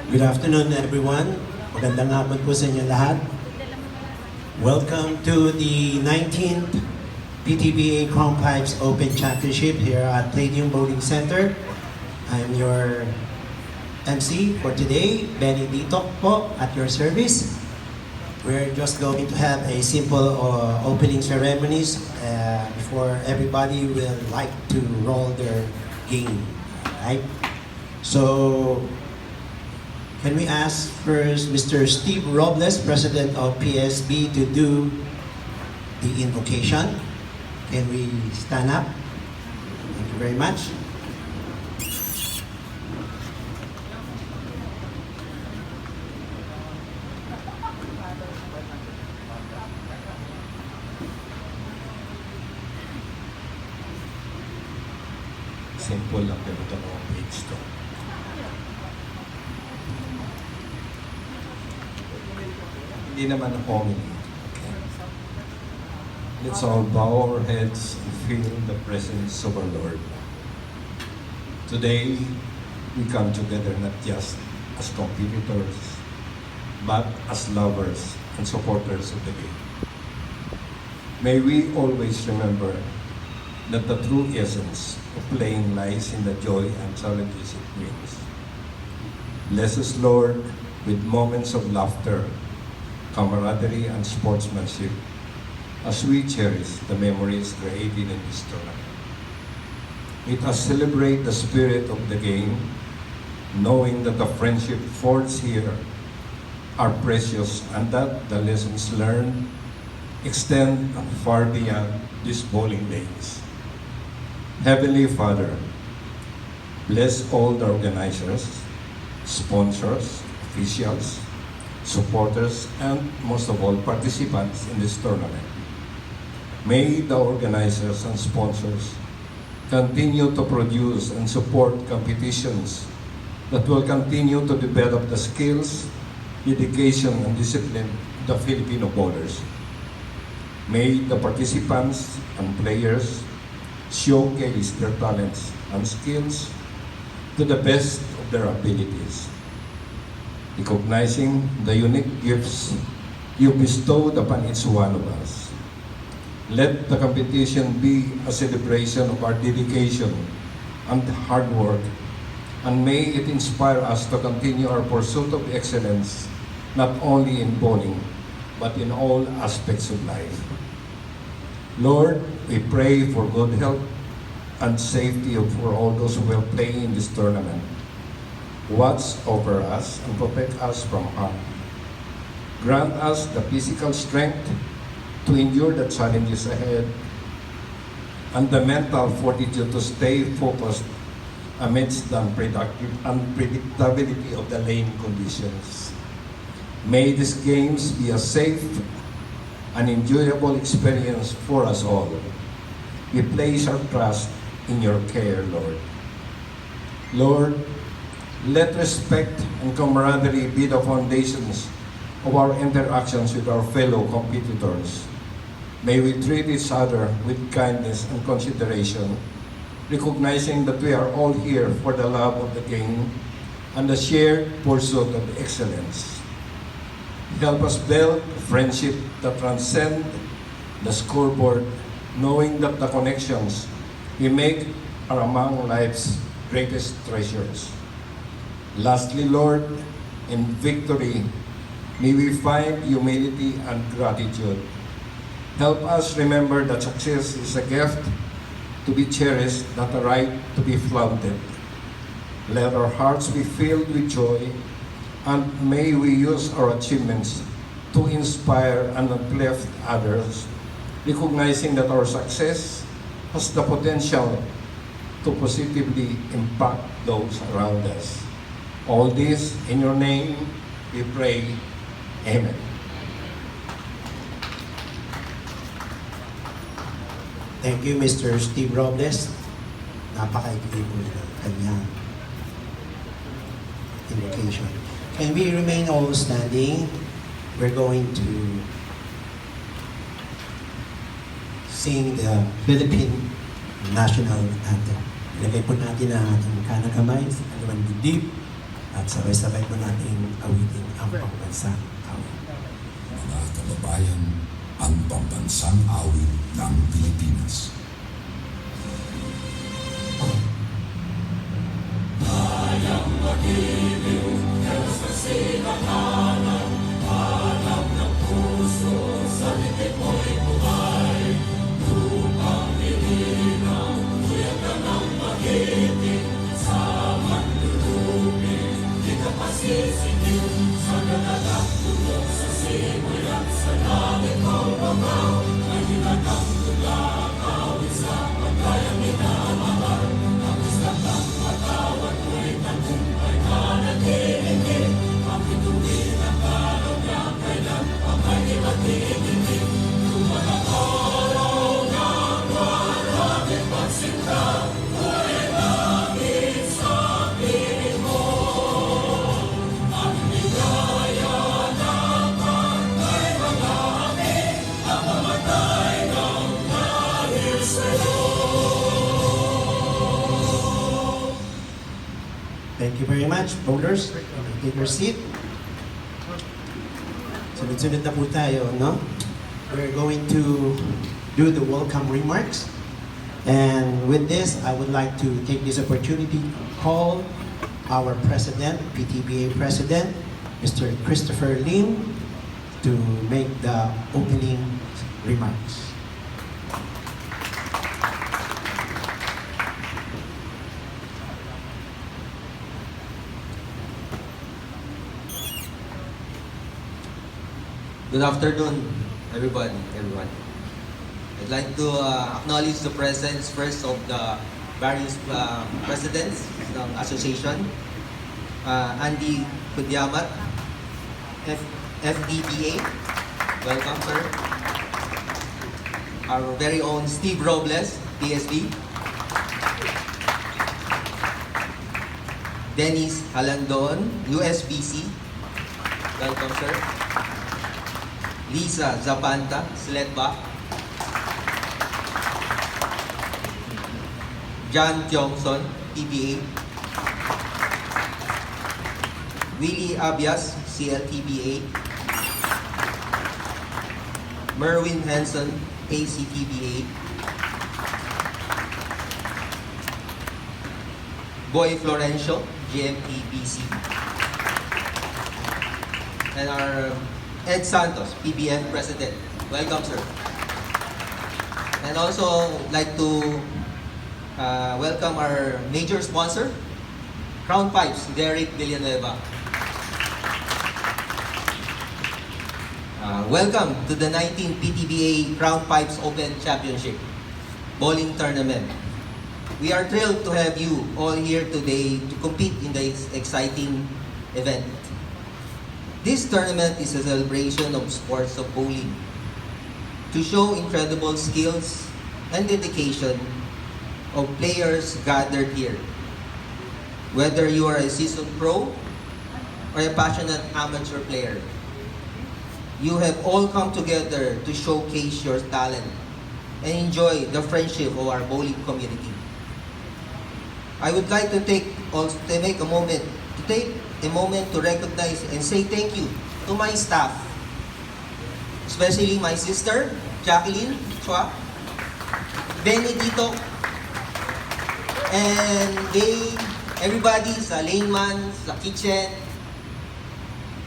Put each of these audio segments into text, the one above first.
Good afternoon, everyone. Magandang hapon po sa inyo lahat. Welcome to the 19th PTBA Crown Pipes Open Championship here at Palladium Bowling Center. I'm your MC for today, Benny Dito po, at your service. We're just going to have a simple opening ceremonies before everybody will like to roll their game, right? So, can we ask first Mr. Steve Robles, President of PSB, to do the invocation? Can we stand up? Thank you very much. Simple lang pero ito mga page to. Hindi naman homily. Okay. Let's all bow our heads and feel the presence of our Lord. Today, we come together not just as competitors, but as lovers and supporters of the game. May we always remember that the true essence of playing lies in the joy and challenges it brings. Bless us, Lord, with moments of laughter, camaraderie, and sportsmanship as we cherish the memories created in this tournament. Let us celebrate the spirit of the game, knowing that the friendship forged here are precious and that the lessons learned extend far beyond these bowling lanes. Heavenly Father, bless all the organizers, sponsors, officials, supporters, and most of all, participants in this tournament. May the organizers and sponsors continue to produce and support competitions that will continue to develop the skills, dedication, and discipline of the Filipino bowlers. May the participants and players showcase their talents and skills to the best of their abilities. Recognizing the unique gifts you bestowed upon each one of us, let the competition be a celebration of our dedication and hard work, and may it inspire us to continue our pursuit of excellence, not only in bowling, but in all aspects of life. Lord, we pray for good health and safety for all those who will play in this tournament. Watch over us and protect us from harm. Grant us the physical strength to endure the challenges ahead and the mental fortitude to stay focused amidst the unpredictability of the lane conditions. May these games be a safe an enjoyable experience for us all. We place our trust in your care, Lord. Lord, let respect and camaraderie be the foundations of our interactions with our fellow competitors. May we treat each other with kindness and consideration, recognizing that we are all here for the love of the game and the shared pursuit of excellence. Help us build friendship that transcend the scoreboard, knowing that the connections we make are among life's greatest treasures. Lastly, Lord, in victory, may we find humility and gratitude. Help us remember that success is a gift to be cherished, not a right to be flaunted. Let our hearts be filled with joy, and may we use our achievements to inspire and uplift others, recognizing that our success has the potential to positively impact those around us. All this in your name we pray. Amen. Thank you, Mr. Steve Robles. Napaka-ikli po ng kanyang invocation. Can we remain all standing? We're going to sing the Philippine national anthem. Ilagay po natin ang ating kanang kamay sa kaliwang dibdib at sabay-sabay po natin awitin ang pambansang awit. Mga kababayan, ang pambansang awit ng Pilipinas. Thank you very much, voters. Take your seat. Sunod-sunod na po tayo, no? We're going to do the welcome remarks. And with this, I would like to take this opportunity to call our president, PTBA president, Mr. Christopher Lim, to make the opening remarks. Good afternoon, everyone. I'd like to acknowledge the presence first of the various presidents ng association. Andy Kudyamat, FDBA. Welcome, sir. Our very own Steve Robles, PSB. Dennis Halandon, USBC. Welcome, sir. Lisa Zapanta, Sledbach. John Tiongson, TBA. Willie Abias, CLTBA. Merwin Hanson, ACTBA. Boy Florencio, GMTBC. And our Ed Santos, PBF President. Welcome, sir. And also like to welcome our major sponsor, Crown Pipes, Derek Villanueva. Welcome to the 19th PTBA Crown Pipes Open Championship Bowling Tournament. We are thrilled to have you all here today to compete in this exciting event. This tournament is a celebration of sports of bowling to show incredible skills and dedication of players gathered here. Whether you are a seasoned pro or a passionate amateur player, you have all come together to showcase your talent and enjoy the friendship of our bowling community. I would like to take a moment to recognize and say thank you to my staff, especially my sister, Jacqueline Chua, Benedito, and everybody sa layman, sa kitchen,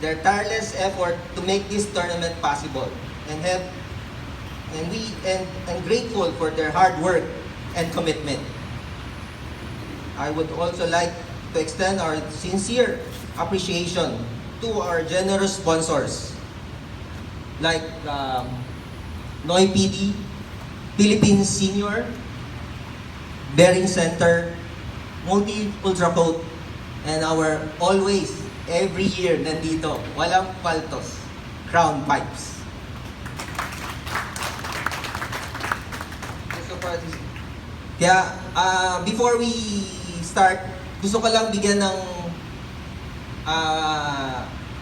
their tireless effort to make this tournament possible, and grateful for their hard work and commitment. I would also like to extend our sincere appreciation to our generous sponsors like Noy PD, Philippines Senior, Bearing Center, Multi Ultra Coat, and our always, every year nandito, walang paltos, Crown Pipes. Kaya before we start, gusto ko lang bigyan ng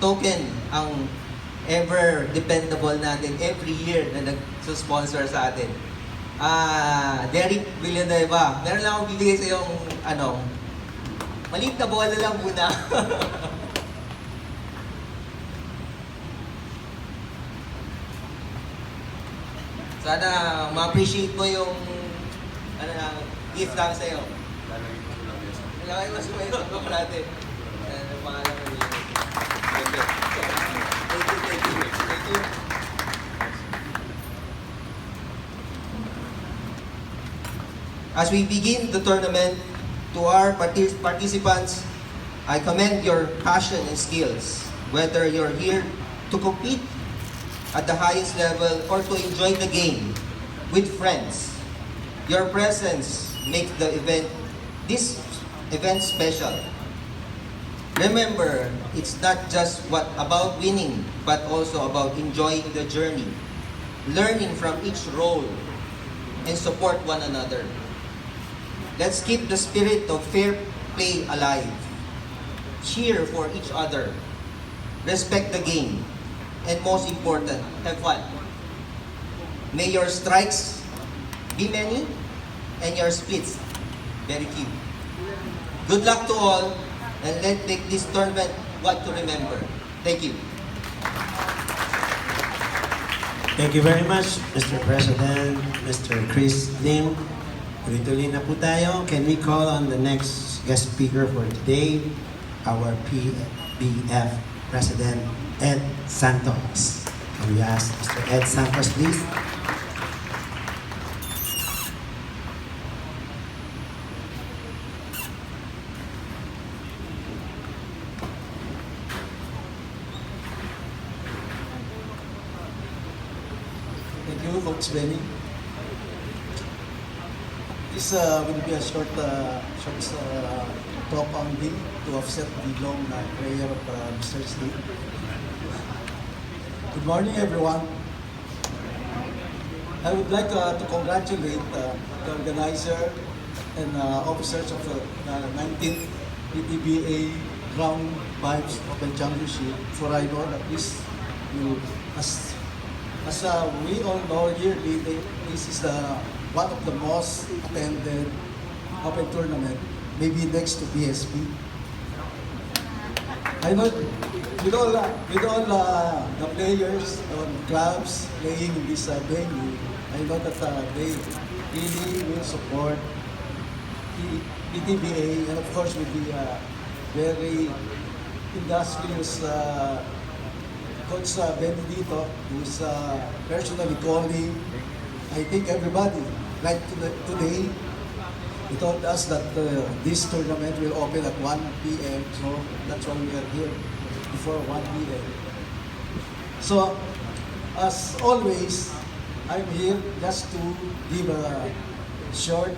token ang ever dependable natin every year na nag-sponsor sa atin. Derek Villanueva, meron lang akong bibigay sa yung maliit na bola lang muna. Sana ma-appreciate mo yung gift namin sa'yo. Lalagay mo sa mga ito natin. Ano pangalan mo yun? Thank you. Thank you. As we begin the tournament, to our participants, I commend your passion and skills. Whether you're here to compete at the highest level or to enjoy the game with friends, your presence makes this event special. Remember, it's not just about winning, but also about enjoying the journey, learning from each role, and support one another. Let's keep the spirit of fair play alive. Cheer for each other. Respect the game. And most important, have fun. May your strikes be many and your splits very few. Good luck to all, and let's make this tournament one to remember. Thank you. Thank you very much, Mr. President, Mr. Chris Lim. Tuloy-tuloy na po tayo. Can we call on the next guest speaker for today, our PBF President, Ed Santos. Can we ask Mr. Ed Santos, please? Thank you, Coach Benny. This will be a short talk only to offset the long prayer of Mr. Steve. Good morning, everyone. I would like to congratulate the organizer and officers of the 19th PTBA Ground Pipes Open Championship, for I know that this will, as we all know yearly, this is one of the most attended open tournament, maybe next to PSP. I know with all the players or clubs playing in this venue, I know that they really will support the PTBA, and of course with the very industrious Coach Benedito, who's personally calling, I think everybody, like today, he told us that this tournament will open at 1 p.m. So that's why we are here before 1 p.m. So, as always, I'm here just to give a short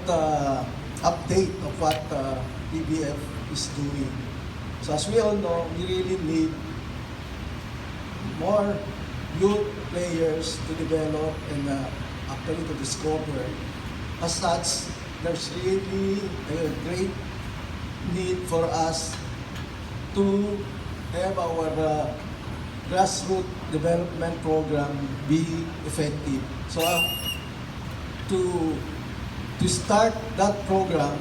update of what PBF is doing. So as we all know, we really need more youth players to develop and actually to discover. As such, there's really a great need for us to have our grassroots development program be effective. So to start that program,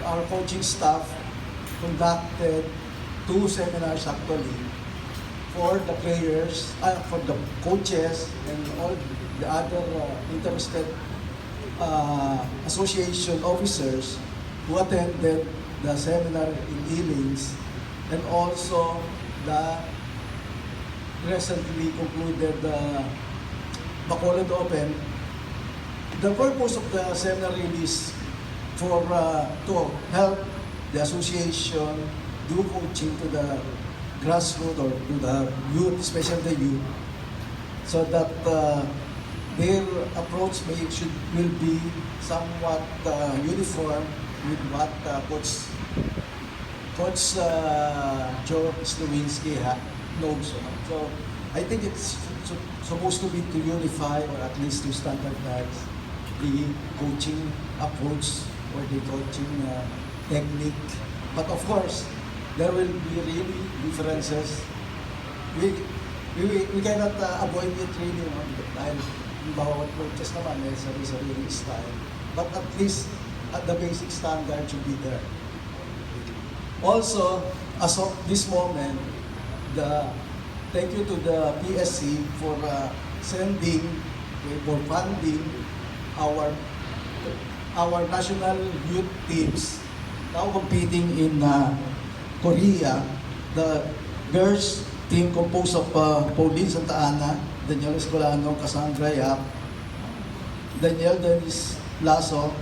our coaching staff conducted 2 seminars actually for the players, for the coaches and all the other interested association officers who attended the seminar in Ealings, and also the recently concluded Bacolod Open. The purpose of the seminar is for to help the association do coaching to the grassroots or to the youth, especially the youth, so that their approach will be somewhat uniform with what Coach Joe Slowinski knows. So I think it's supposed to be to unify or at least to standardize the coaching approach or the coaching technique. But of course, there will be really differences. We cannot avoid it really, dahil Yung bawat coaches naman may sarili-sarili style. But at least, at the basic standard should be there. Also, as of this moment, thank you to the PSC for sending, for funding our national youth teams now competing in Korea. The girls team composed of Pauline Santa Ana, Daniel Escolano, Cassandra Yap, Daniel Dennis Lasso,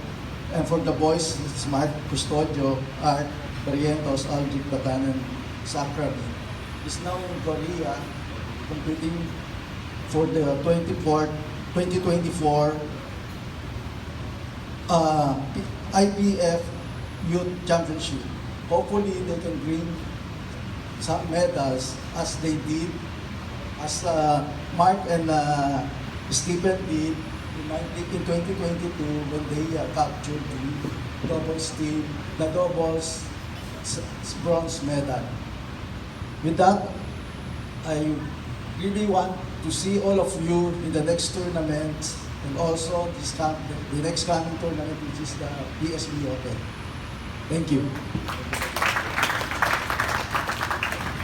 and for the boys, it's Mark Custodio, Art Barrientos, Aldrich Batanen, Sakrabi. Is now in Korea competing for the 2024 IPF Youth Championship. Hopefully, they can bring some medals as they did, as Mark and Stephen did in 2022 when they captured the doubles bronze medal. With that, I really want to see all of you in the next tournament and also the next coming tournament, which is the PSB Open. Thank you.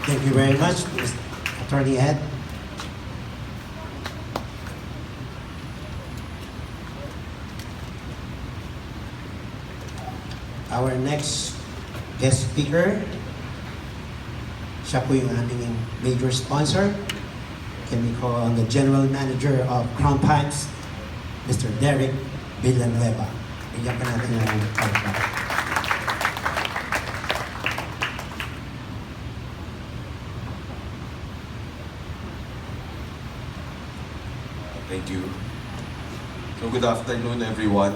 Thank you very much, Mr. Attorney Ed. Our next guest speaker, siya po yung ating major sponsor. Can we call on the General Manager of Crown Pipes, Mr. Derek Villanueva. Bigyan pa natin ng palakpak. Thank you. So good afternoon, everyone.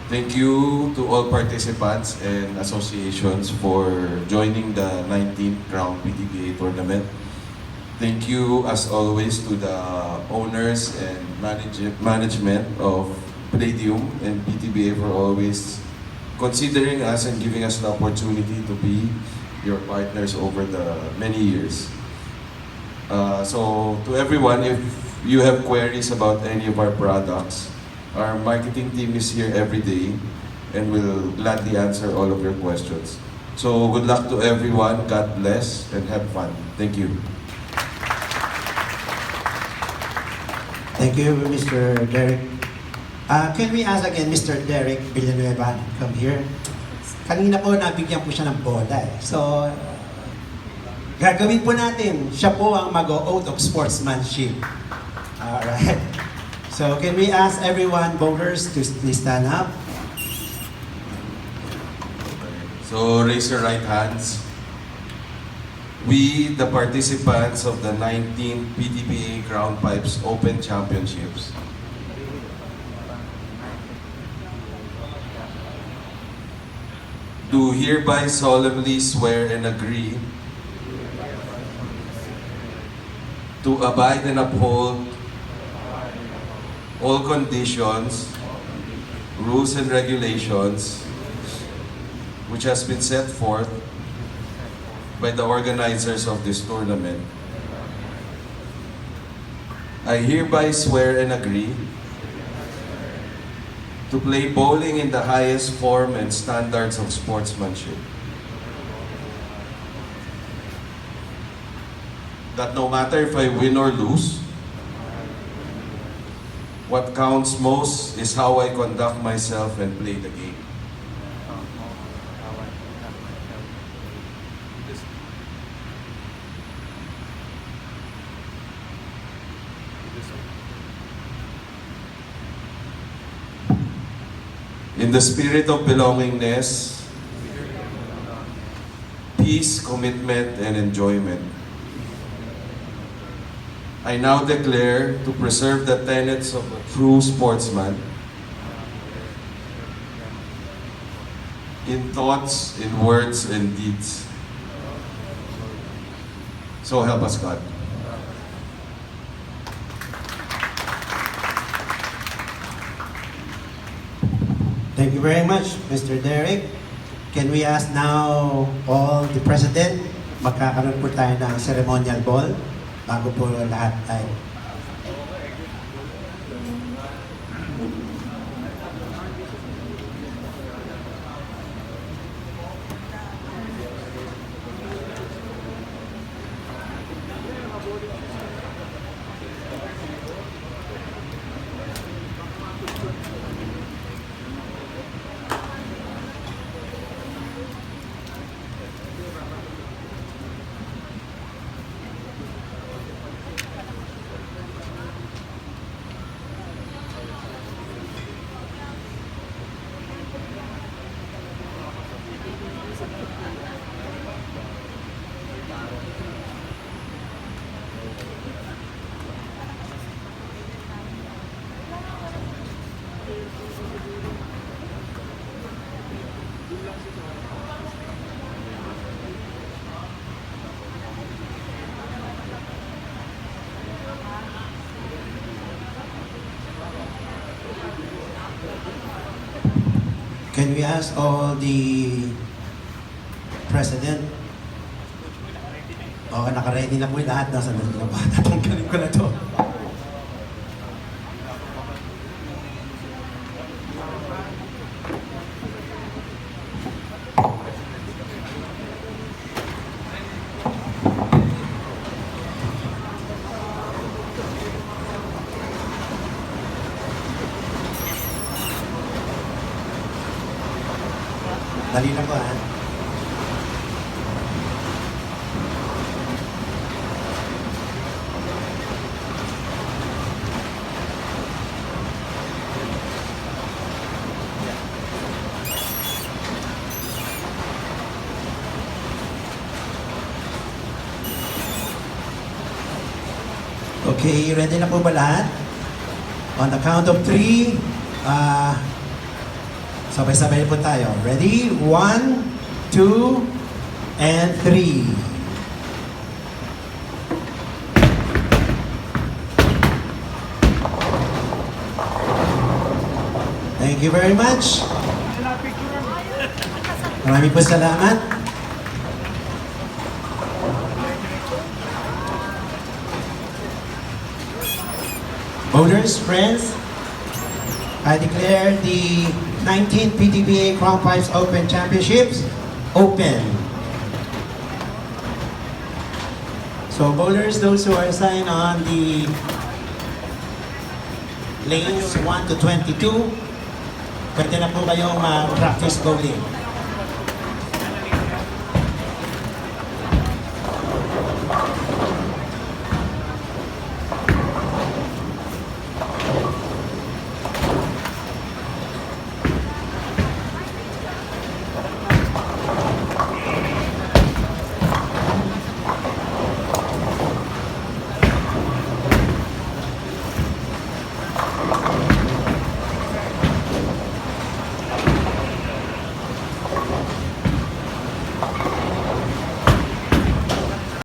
Thank you to all participants and associations for joining the 19th Crown PTBA tournament. Thank you, as always, to the owners and management of Palladium and PTBA for always considering us and giving us the opportunity to be your partners over the many years. So to everyone, if you have queries about any of our products, our marketing team is here every day and will gladly answer all of your questions. So good luck to everyone, God bless, and have fun. Thank you. Thank you, Mr. Derek. Can we ask again Mr. Derek Villanueva come here? Kanina po nabigyan po siya ng bola eh. So, gagawin po natin, siya po ang mag-oath of sportsmanship. Alright. So, can we ask everyone, voters, to please stand up? So raise your right hands. We, the participants of the 19th PTBA Crown Pipes Open Championships, do hereby solemnly swear and agree to abide and uphold all conditions, rules and regulations which has been set forth by the organizers of this tournament. I hereby swear and agree to play bowling in the highest form and standards of sportsmanship. That no matter if I win or lose, what counts most is how I conduct myself and play the game. In the spirit of belongingness, peace, commitment, and enjoyment, I now declare to preserve the tenets of a true sportsman in thoughts, in words, and deeds. So help us God. Thank you very much, Mr. Derek. Can we ask now all the President, magkakaroon po tayo ng ceremonial ball bago po lahat ay Can we ask all the president? Oo, naka-ready na po yung lahat. Nasa na ba? Tatanggalin ko na to. Dali lang po, ha? Okay, ready na po ba lahat? On the count of 3, sabay-sabay po tayo. Ready? 1, 2, and 3. Thank you very much. Maraming po salamat. Voters, friends, I declare the 19th PTBA Crown Pipes Open Championships open. So bowlers, those who are assigned on the lanes 1 to 22, pwede na po kayong practice bowling.